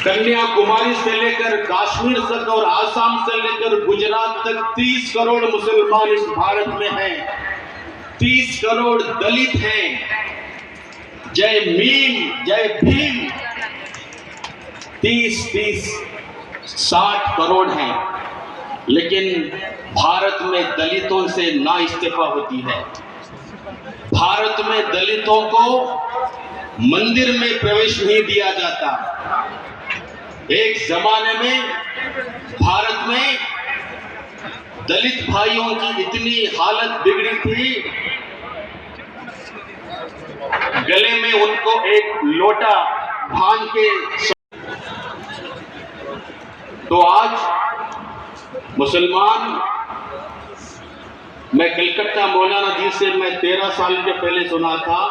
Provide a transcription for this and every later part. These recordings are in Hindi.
कन्याकुमारी से लेकर कश्मीर तक और आसाम से लेकर गुजरात तक 30 करोड़ मुसलमान इस भारत में हैं। 30 करोड़ दलित हैं। जय मीम जय भीम। 60 करोड़ हैं, लेकिन भारत में दलितों से ना इस्तीफा होती है। भारत में दलितों को मंदिर में प्रवेश नहीं दिया जाता। एक जमाने में भारत में दलित भाइयों की इतनी हालत बिगड़ी थी, गले में उनको एक लोटा भांग के। तो आज मुसलमान, मैं कलकत्ता मौलाना जी से मैं 13 साल के पहले सुना था,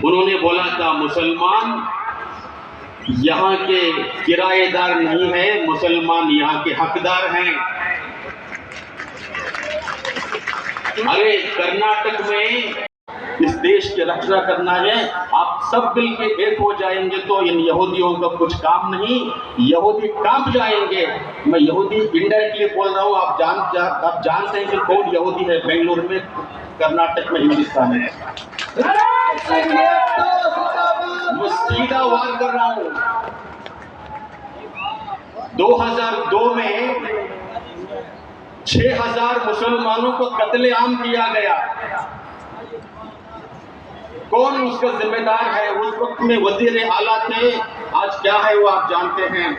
उन्होंने बोला था मुसलमान यहाँ के किराएदार नहीं है, मुसलमान यहाँ के हकदार हैं। अरे कर्नाटक में इस देश की रक्षा करना है, आप सब मिल के एक हो जाएंगे तो इन यहूदियों का कुछ काम नहीं, यहूदी कांप जाएंगे। मैं यहूदी इनडायरेक्टली बोल रहा हूँ, आप जानते हैं कि कौन यहूदी है बेंगलुरु में, कर्नाटक में, हिंदुस्तान में। मैं सीधा वार कर रहा हूं। 2002 में 6000 मुसलमानों को कत्लेआम किया गया। कौन उसका जिम्मेदार है? उस वक्त में वजीर आला थे, आज क्या है वो आप जानते हैं।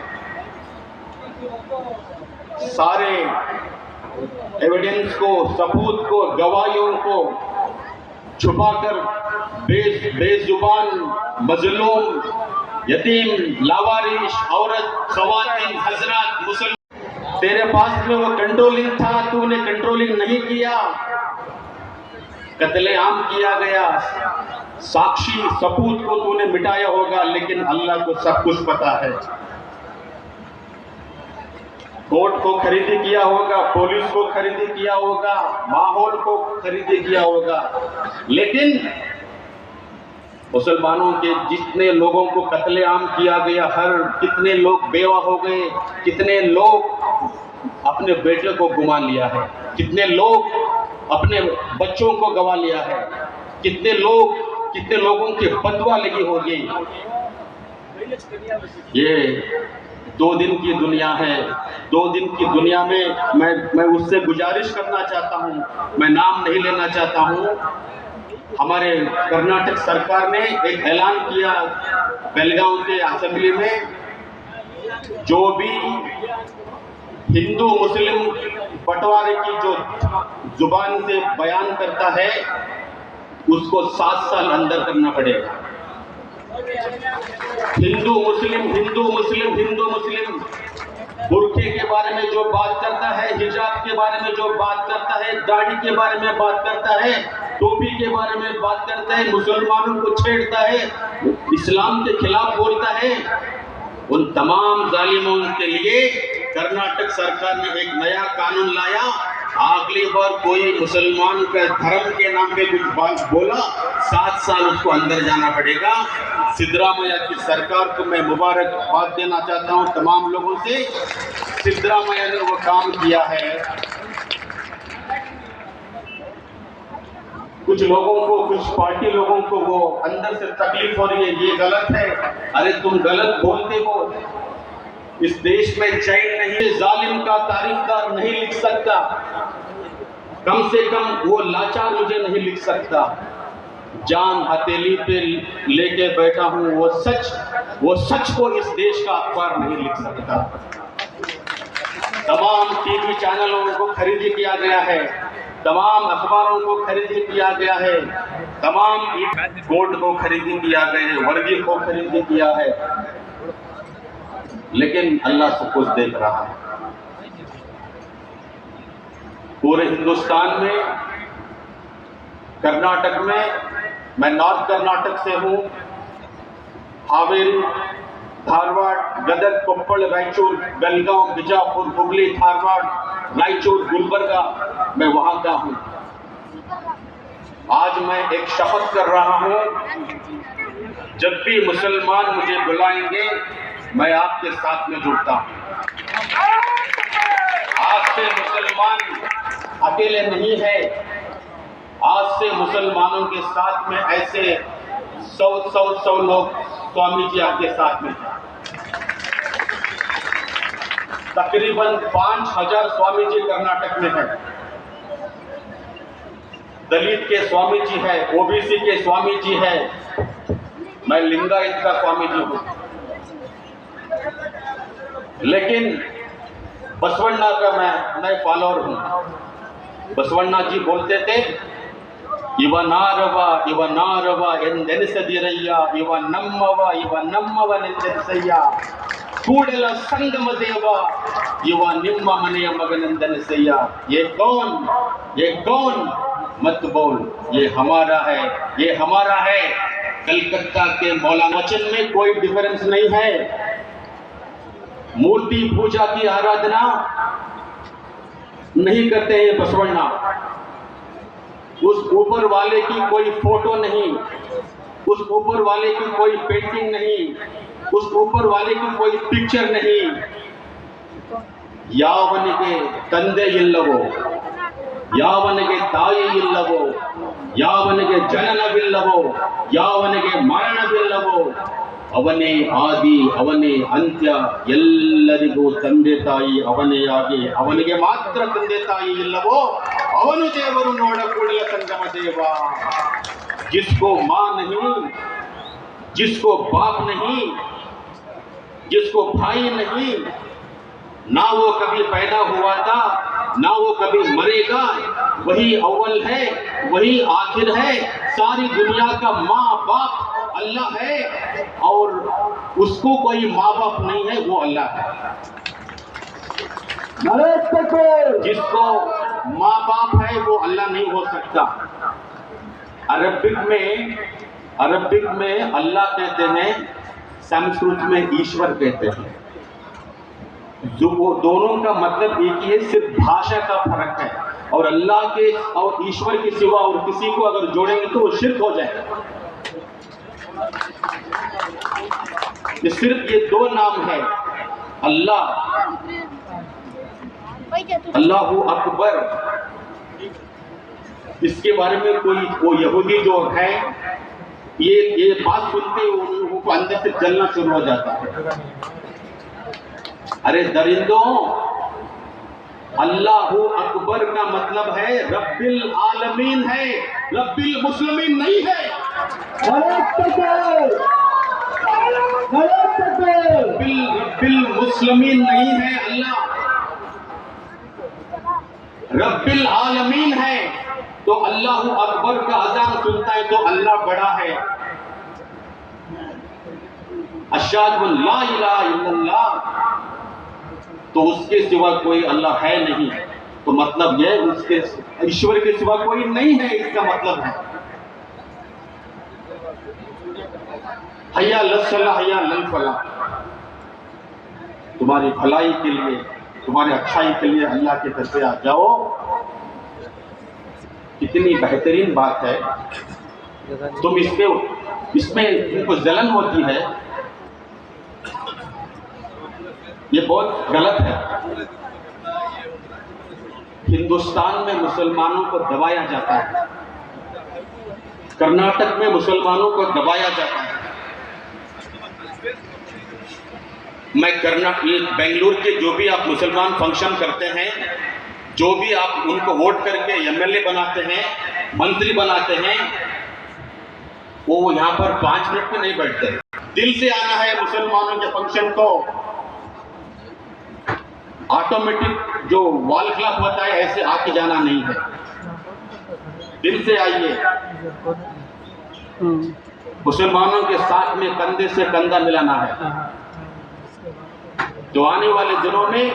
सारे एविडेंस को, सबूत को, गवाहियों को छुपाकर बेजुबान, मजलूम, यतीम, लावारिश, औरत, खवातीन, हजरात, मुसलमान, तेरे पास में वो कंट्रोलिंग था, तूने कंट्रोलिंग नहीं किया, कत्लेआम किया गया। साक्षी सबूत को तूने मिटाया होगा, लेकिन अल्लाह को सब कुछ पता है। कोर्ट को खरीदी किया होगा, पुलिस को खरीदी किया होगा, माहौल को खरीदी किया होगा, लेकिन मुसलमानों के जितने लोगों को कत्लेआम किया गया, कितने लोग बेवा हो गए, कितने लोग अपने बेटे को गुमा लिया है, कितने लोग अपने बच्चों को गवा लिया है, कितने लोगों की बदवा लगी होगी। ये 2 दिन की दुनिया है। 2 दिन की दुनिया में मैं उससे गुजारिश करना चाहता हूँ, मैं नाम नहीं लेना चाहता हूँ। हमारे कर्नाटक सरकार ने एक ऐलान किया बेलगांव के असेंबली में, जो भी हिंदू मुस्लिम बंटवारे की जो जुबान से बयान करता है उसको 7 साल अंदर करना पड़ेगा। हिंदू मुस्लिम, हिंदू मुस्लिम, हिंदू मुस्लिम, बुर्के के बारे में जो बात करता है, हिजाब के बारे में जो बात करता है, दाढ़ी के बारे में बात करता है, टोपी के बारे में बात करता है, मुसलमानों को छेड़ता है, इस्लाम के खिलाफ बोलता है, उन तमाम जालिमों के लिए कर्नाटक सरकार ने एक नया कानून लाया। अगली बार कोई मुसलमान का धर्म के नाम पे कुछ बात बोला, 7 साल उसको अंदर जाना पड़ेगा। सिद्धरामैया की सरकार को मैं मुबारकबाद देना चाहता हूँ तमाम लोगों से। सिद्धरामैया ने वो काम किया है। कुछ लोगों को, कुछ पार्टी लोगों को वो अंदर से तकलीफ हो रही है, ये गलत है। अरे तुम गलत बोलते हो, इस देश में चैन नहीं, जालिम का तारीफदार नहीं लिख सकता, कम से कम वो लाचार मुझे नहीं लिख सकता। जान हथेली पे लेके बैठा हूं, वो सच को इस देश का अखबार नहीं लिख सकता। तमाम टीवी चैनलों को खरीदी किया गया है, तमाम अखबारों को खरीदी किया गया है, तमाम कोर्ट को खरीदी किया गया है, वर्दी को खरीदी किया है, लेकिन अल्लाह सब कुछ देख रहा है। पूरे हिंदुस्तान में, कर्नाटक में, मैं नॉर्थ कर्नाटक से हूँ, हावेरी, धारवाड़, गदग, कोप्पल, रायचूर, बेलगांव, बिजापुर, हुबली, धारवाड़, रायचूर, गुलबर्गा, मैं वहां का हूँ। आज मैं एक शपथ कर रहा हूँ जब भी मुसलमान मुझे बुलाएंगे मैं आपके साथ में जुड़ता हूं। आज से मुसलमान अकेले नहीं है, आज से मुसलमानों के साथ में ऐसे 100 लोग स्वामी जी आपके साथ में हैं। तकरीबन 5000 स्वामी जी कर्नाटक में है। दलित के स्वामी जी है, ओबीसी के स्वामी जी है, मैं लिंगायत का स्वामी जी हूं। लेकिन बसवण्णा का मैं फॉलोअर हूं। बसवण्णा जी बोलते थे, इव नारव ಎಂದೆನಿಸದಿರಯ್ಯ ಇವ ನಮ್ಮವನೆಂದೆನಿಸಯ್ಯ ಕೂಡಲ ಸಂಗಮ ದೇವ ಇವ ನಿಮ್ಮ ಮನೆಯ ಮಗನೆಂದೆನಿಸಯ್ಯ। ये कौन मत बोल, ये हमारा है। कलकत्ता के मौलाना वचन में कोई डिफरेंस नहीं है। मूर्ति पूजा की आराधना नहीं करते हैं बसवण्णा। उस ऊपर वाले की कोई फोटो नहीं, उस ऊपर वाले की कोई पेंटिंग नहीं, उस ऊपर वाले की कोई पिक्चर नहीं। ಯಾವನಿಗೆ ತಂದೆ ಇಲ್ಲವೋ, ಯಾವನಿಗೆ ತಾಯಿ ಇಲ್ಲವೋ, ಯಾವನಿಗೆ ಜನನವಿಲ್ಲವೋ, ಯಾವನಿಗೆ ಮರಣವಿಲ್ಲವೋ ಅವನೇ ಆದಿ, ಅವನೇ ಅಂತ್ಯ, ಎಲ್ಲರಿಗೂ ತಂದೆ ತಾಯಿ ಅವನೇ ಆಗಿ ಅವನಿಗೆ ಮಾತ್ರ ತಂದೆ ತಾಯಿ ಇಲ್ಲವೋ ಅವನು ದೇವರು ನೋಡ ಕೂಡಲ ಸಂಗಮ ದೇವ। जिसको मां नहीं, जिसको बाप नहीं, जिसको भाई नहीं, ना वो कभी पैदा हुआ था, ना वो कभी मरेगा, वही अव्वल है, वही आखिर है। सारी दुनिया का माँ बाप अल्लाह है और उसको कोई माँ बाप नहीं है, वो अल्लाह है। जिसको माँ बाप है वो अल्लाह नहीं हो सकता। अरबिक में अल्लाह कहते हैं, संस्कृत में ईश्वर कहते हैं। जो वो दोनों का मतलब एक ही है, सिर्फ भाषा का फर्क है। और अल्लाह के और ईश्वर के सिवा और किसी को अगर जोड़ेंगे तो वो शिर्क हो जाएगा। ये सिर्फ ये दो नाम है, अल्लाहु अकबर। इसके बारे में वो यहूदी जो है ये बात सुनते उनको अंदर से जलना शुरू हो जाता है। अरे दरिंदों, अल्लाहु अकबर का मतलब है रब्बिल आलमीन है, रब्बिल मुस्लिमीन नहीं है। रब्बिल मुस्लिमीन नहीं है, अल्लाह रब्बिल आलमीन है। तो अल्लाहु अकबर का अज़ान सुनता है तो अल्लाह बड़ा है। अशहदु अल्ला इलाहा इल्लल्लाह, तो उसके सिवा कोई अल्लाह है नहीं। तो मतलब यह उसके ईश्वर के सिवा कोई नहीं है, इसका मतलब है। हय्या लस्सलाह हय्या लल फलाह, तुम्हारी भलाई के लिए, तुम्हारी अच्छाई के लिए अल्लाह के दर पे आ जाओ। कितनी बेहतरीन बात है। तुम इसमें उनको जलन होती है, ये बहुत गलत है। हिंदुस्तान में मुसलमानों को दबाया जाता है, कर्नाटक में मुसलमानों को दबाया जाता है। मैं बेंगलुरु के जो भी आप मुसलमान फंक्शन करते हैं, जो भी आप उनको वोट करके एमएलए बनाते हैं, मंत्री बनाते हैं, वो यहाँ पर 5 मिनट में नहीं बैठते। दिल से आना है मुसलमानों के फंक्शन को। ऑटोमेटिक जो वॉल क्लॉक होता है ऐसे आके जाना नहीं है, दिल से आइए। मुसलमानों के साथ में कंधे से कंधा मिलाना है। तो आने वाले दिनों में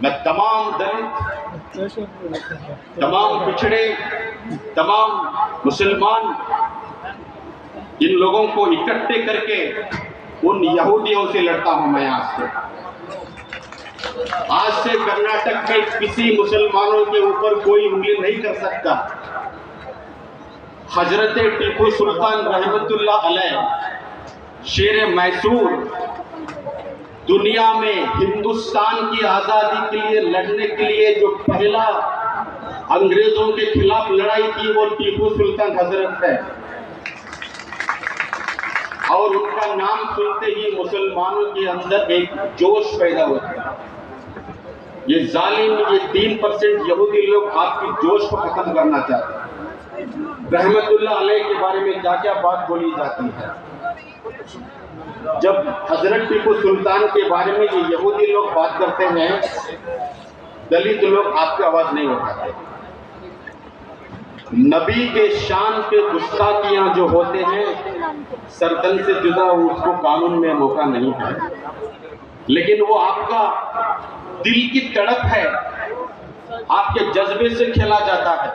मैं तमाम दलित, तमाम पिछड़े, तमाम मुसलमान, इन लोगों को इकट्ठे करके उन यहूदियों से लड़ता हूं मैं। आज से कर्नाटक में किसी मुसलमानों के ऊपर कोई उंगली नहीं कर सकता। हजरत टीपू सुल्तान रहमतुल्लाह अलैह शेर मैसूर दुनिया में हिंदुस्तान की आज़ादी के लिए लड़ने के लिए जो पहला अंग्रेजों के खिलाफ लड़ाई की वो टीपू सुल्तान हजरत है। और उनका नाम सुनते ही मुसलमानों के अंदर एक जोश पैदा होता है। ये जालिम, ये 3% यहूदी लोग आपकी जोश को खत्म करना चाहते हैं। रहमतुल्लाह अलैह के बारे में क्या क्या बात बोली जाती है। जब हजरत टीपू सुल्तान के बारे में ये यहूदी लोग बात करते हैं, दलित लोग आपकी आवाज नहीं उठाते। नबी के शान पे गुस्ताखियां जो होते हैं, सरदन से जुदा उसको कानून में मौका नहीं है, लेकिन वो आपका दिल की तड़प है, आपके जज्बे से खेला जाता है।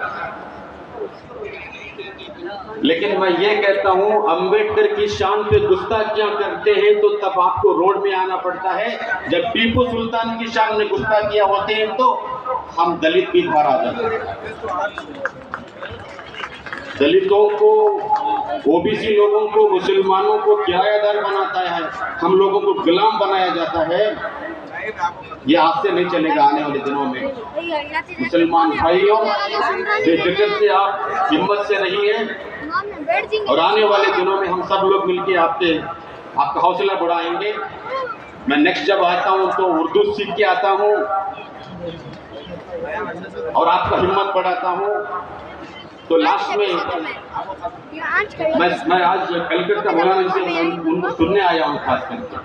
लेकिन मैं ये कहता हूं, अंबेडकर की शान पे गुस्ताखियां करते हैं तो तब आपको रोड में आना पड़ता है। जब टीपू सुल्तान की शान में गुस्ताखियां होते हैं तो हम दलित भी बाहर आ जाते हैं। दलितों को, ओबीसी लोगों को, मुसलमानों को किराएदार बनाता है, हम लोगों को गुलाम बनाया जाता है। ये आज से नहीं चलेगा, आने वाले दिनों में। मुसलमान भाइयों, बेफिक्र से आप हिम्मत से रहिए, और आने वाले दिनों में हम सब लोग मिलकर आपका हौसला बढ़ाएंगे। मैं नेक्स्ट जब आता हूँ तो उर्दू सीख के आता हूँ और आपका हिम्मत बढ़ाता हूँ। तो लास्ट में मैं आज कलकत्ता मौलाना से उनको सुनने आया हूँ खास करके,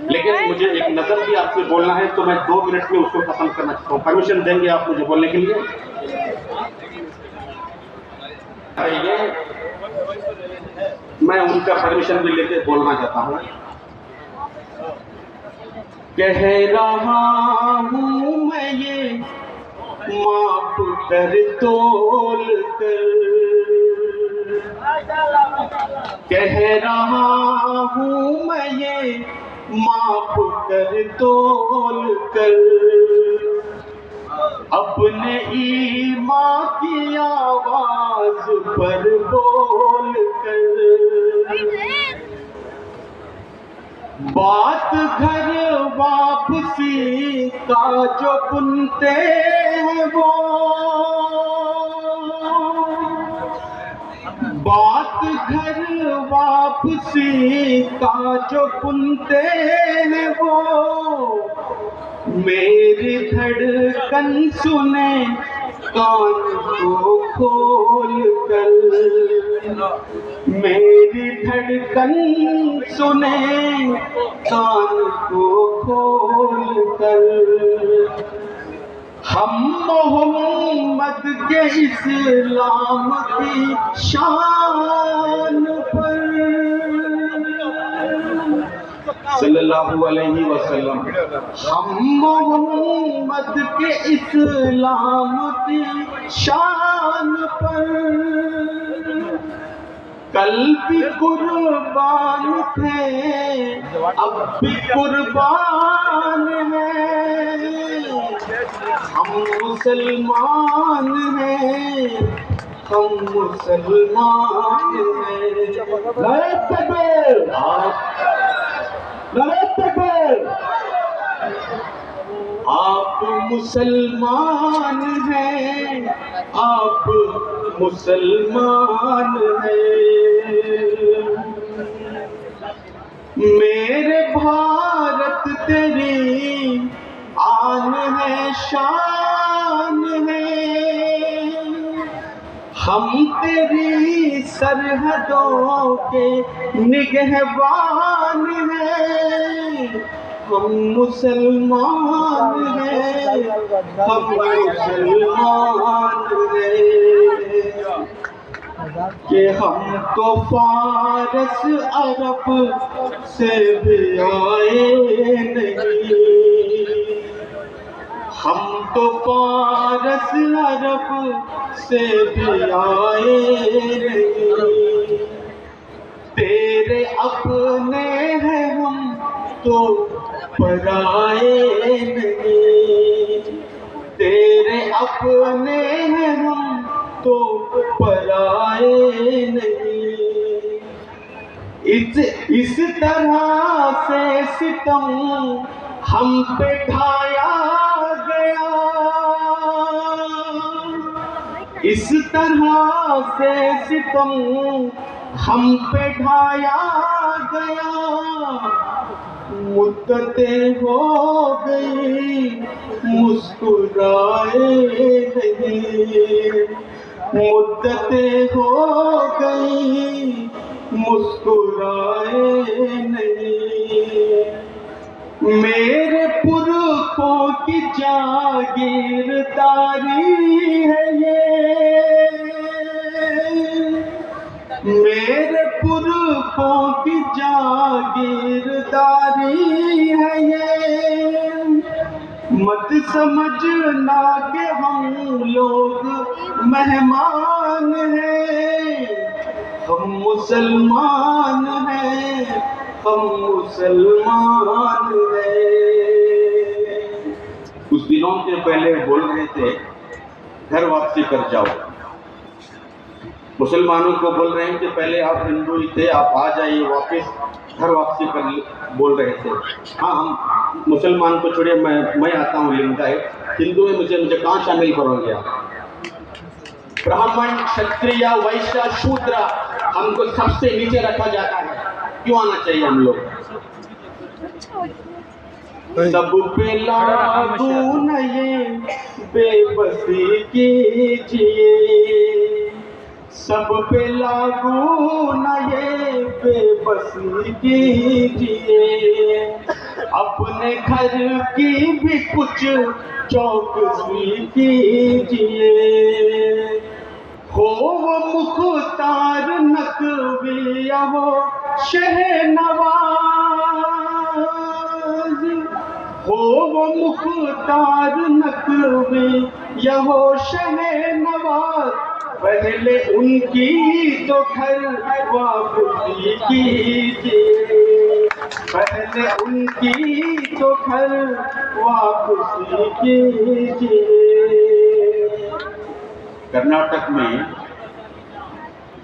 लेकिन मुझे एक नज़र भी आपसे बोलना है, तो मैं 2 मिनट में उसको खत्म करना चाहता हूँ। परमिशन देंगे आप मुझे बोलने के लिए? ये मैं उनका परमिशन भी लेके बोलना चाहता हूँ। कह रहा हूँ मैं ये माफ कर तोल कर, कह रहा हूँ मैं ये माफ कर तोल कर, अपने ईमान की आवाज पर बोल कर। बात घर वापसी का जो बुनते हैं वो, बात घर वापसी का जो बुनते हैं वो, मेरी धड़कन सुने कान को खोल कर, मेरी धड़कन सुने कान को खोल कर। हम मोहम्मद के इस्लाम की शान पर सल्लल्लाहु अलैहि वसल्लम, हम मोहम्मद के इस्लाम की शान पर कल भी कुर्बान थे, अब भी कुर्बान हैं। हम मुसलमान हैं, हम मुसलमान हैं। नारे तकबीर, नारे तकबीर। आप मुसलमान हैं, आप मुसलमान हैं। मेरे भारत तेरी आन है, शान है। हम तेरी सरहदों के निगहबान हैं। हम मुसलमान हैं, हम मुसलमान हैं। कि हम तो फारस अरब से भी आए नहीं, हम तो फारस अरब से भी आए नहीं। तेरे अपने हैं हम तो पराए नहीं, तेरे अपने हैं हम तो पराए नहीं। इस तरह से सितम हम पे ढाया गया, इस तरह से सितम हम पे ढाया गया। मुद्दतें हो गई मुस्कुराए नहीं, मुद्दतें हो गई मुस्कुराए नहीं। मेरे पुरखों की जागीरदारी है ये, मेरे पुरखों की जागीरदारी है ये। मत समझना कि हम लोग मेहमान हैं, हम मुसलमान हैं, हम मुसलमान हैं। कुछ दिनों के पहले बोल रहे थे घर वापसी कर जाओ, मुसलमानों को बोल रहे हैं कि पहले आप हिंदू ही थे, आप आ जाइए वापस, घर वापसी कर बोल रहे थे। हाँ, हम मुसलमान को छोड़िए, मैं आता हूँ लिंगायत, हिंदू में मुझे कहाँ शामिल करोगे आप? ब्राह्मण, क्षत्रिय, वैश्य, शूद्र, हमको सबसे नीचे रखा जाता है। क्यों आना चाहिए हम लोग? सब पे लागू न ये बेबसी कीजिए, सब पे लागू न ये बेबसी कीजिए। अपने घर की भी कुछ चौकसी कीजिए। हो वो मुख्तार नकवी या वो शहनवाज, हो वो मुख्तार नकवी या वो शहनवाज, पहले उनकी तो घर वापसी कीजिए, पहले उनकी तो घर वापसी कीजिए। कर्नाटक में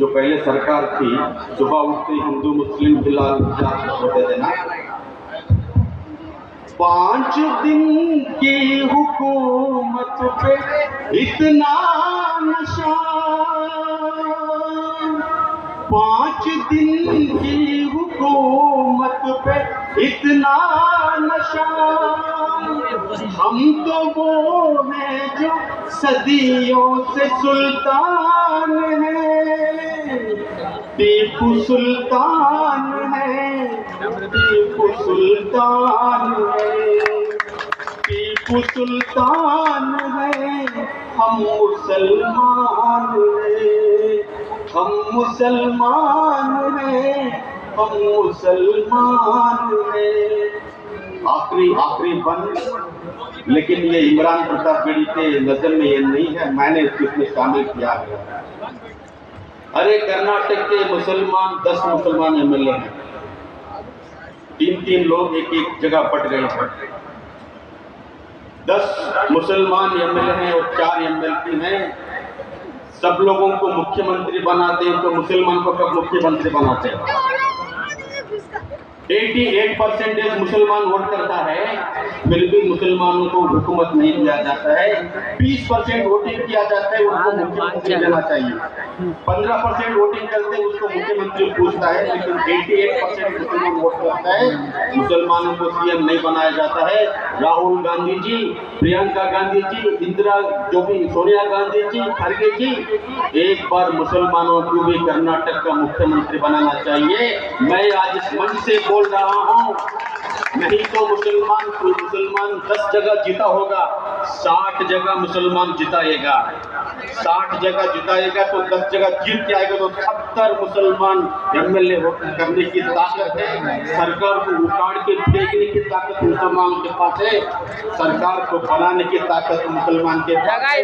जो पहले सरकार थी, सुबह उठते हिंदू मुस्लिम फिलहाल होते थे ना, 5 दिन की हुकूमत पे इतना नशा, 5 दिन की हुकूमत पे इतना नशा। हम तो वो हैं जो सदियों से सुल्तान हैं, टीपू सुल्तान है, टीपू सुल्तान है, टीपू सुल्तान है। हम मुसलमान हैं, हम मुसलमान हैं, हम मुसलमान हैं। आखिरी बंद, लेकिन ये इमरान प्रताप बेड़ी के नजर में ये नहीं है, मैंने इसमें शामिल किया है। अरे कर्नाटक के मुसलमान 10 मुसलमान एमएलए हैं, 3 लोग एक जगह पट गए हैं। 10 मुसलमान एमएलए हैं और 4 एमएलपी हैं। सब लोगों को मुख्यमंत्री बनाते हैं, तो मुसलमान को कब मुख्यमंत्री बनाते हैं? 88% मुसलमान वोट करता है, फिर भी मुसलमानों को हुकूमत नहीं दिया जाता है। 20% वोटिंग किया जाता है, उसको मुख्यमंत्री देना चाहिए। 15% वोटिंग करते हैं, उसको मुख्यमंत्री पूछता है, लेकिन 88% मुसलमान वोट करता है, मुसलमानों को सीएम नहीं बनाया जाता है। राहुल गांधी जी, प्रियंका गांधी जी, इंदिरा जो भी, सोनिया गांधी जी, खड़गे जी, एक बार मुसलमानों को भी कर्नाटक का मुख्यमंत्री बनाना चाहिए। मैं आज इस मंच से बोल रहा हूं, नहीं तो मुसलमान 10 जगह जीता होगा, 60 जगह मुसलमान जिताएगा। 60 जगह जिताएगा तो 10 जगह जीत के आएगा, तो 70 मुसलमान एमएलए करने की ताकत है। सरकार को उखाड़ के फेंकने की ताकत मुसलमान के पास है, सरकार को बनाने की ताकत मुसलमान के पास है।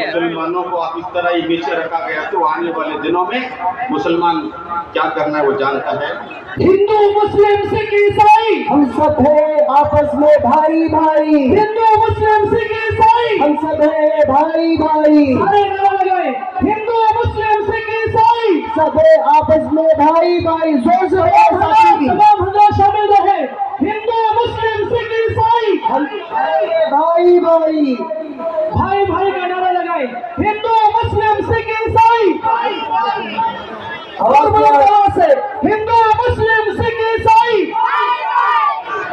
मुसलमानों को आप इस तरह ही नीचे रखा गया तो आने वाले दिनों में मुसलमान क्या करना है वो जानता है। हिंदू मुस्लिम सिख ईसाई हम सब है आपस में भाई भाई, हिंदू मुस्लिम सिख ईसाई हम सब है भाई भाई। सारे नारा लगाए। सब है आपस में भाई भाई, जोर से बोलो साथी। तमाम हजरात शामिल रहे, हिंदू मुस्लिम सिख ईसाई भाई भाई, भाई भाई का नारा लगाए, हिंदू मुस्लिम सिख ईसाई, और बुलंद से हिंदू मुस्लिम सिख ईसाई,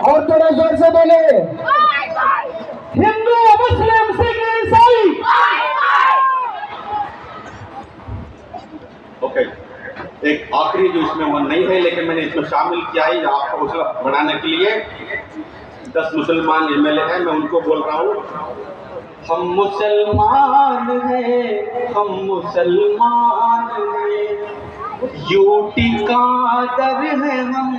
और थोड़ा जोर से बोले, हिंदू मुस्लिम सिख ईसाई। ओके, एक आखिरी जो इसमें मन नहीं है लेकिन मैंने इसमें शामिल किया है आपको हौसला बढ़ाने के लिए। 10 मुसलमान एमएलए हैं, मैं उनको बोल रहा हूँ, हम मुसलमान हैं, हम मुसलमान हैं, यूटी का दर है हम,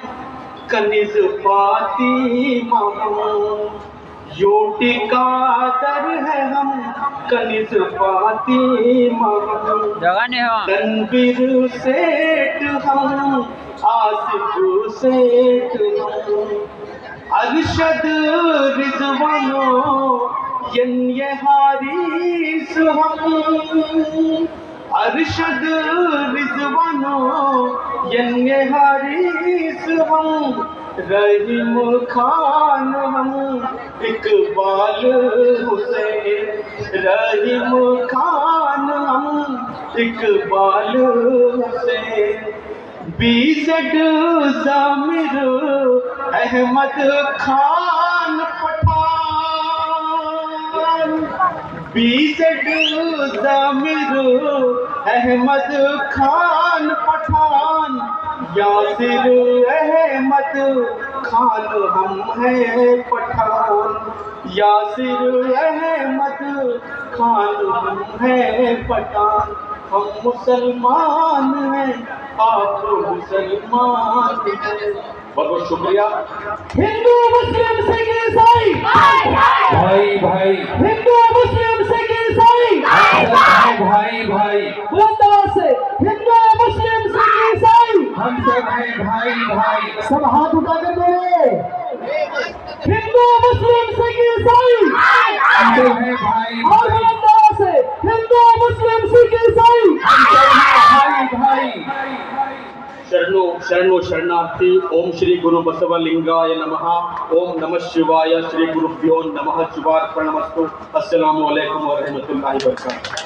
कनिज फातिमा हम, यूटी का दर है हम, कनिज फातिमा हम, तनवीर सेठ हम, आसिफ सेठ हम, अरशद रिजवानो ये हारिस हम, अरशद रिजवानो ये हारिस हम, रहीम खान हम, इकबाल हुसैन, रहीम खान हम, इकबाल हुसैन, बीजेड जामिर अहमद खान पठान, बीजेड जामिर अहमद खान पठान, यासिर अहमद खान हम हैं पठान, यासिर अहमद खान हम हैं पठान, हम मुसलमान हैं, आप मुसलमान हैं। बहुत बहुत शुक्रिया। हिंदू मुस्लिम सिख ईसाई भाई भाई, हिंदू मुस्लिम सिख ईसाई भाई भाई, बुलंद आवाज से, हिंदू मुस्लिम सिख ईसाई हम सब हैं भाई भाई, सब हाथ उठाकर बोले, हिंदू मुस्लिम सिख ईसाई हम सब हैं भाई और बुलंद आवाज से, हिंदू मुस्लिम सिख ईसाई भाई भाई। शरणो शरणो शरणार्थी। ओम श्री गुरु बसवलिंगाय नमः। ओम नमः शिवाय। श्री गुरुभ्यो नमः। शुभार्पणमस्तु। अस्सलामु अलैकुम व रहमतुल्लाहि व बरकातुहू।